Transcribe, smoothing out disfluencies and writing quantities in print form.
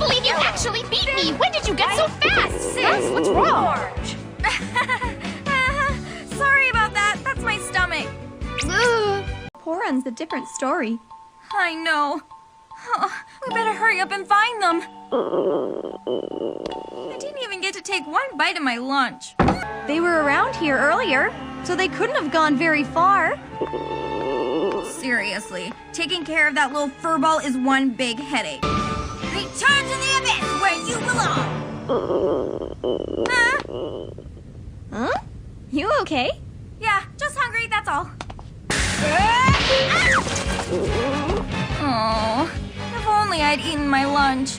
believe you actually beat me! When did you get so fast? Sis, what's wrong? Sorry about that. That's my stomach. Poron's a different story. I know. Oh, we better hurry up and find them. I didn't even get to take one bite of my lunch. They were around here earlier, so they couldn't have gone very far. Seriously, taking care of that little furball is one big headache. Return to the abyss where you belong! Huh? You okay? Yeah, just hungry, that's all. Oh, if only I'd eaten my lunch.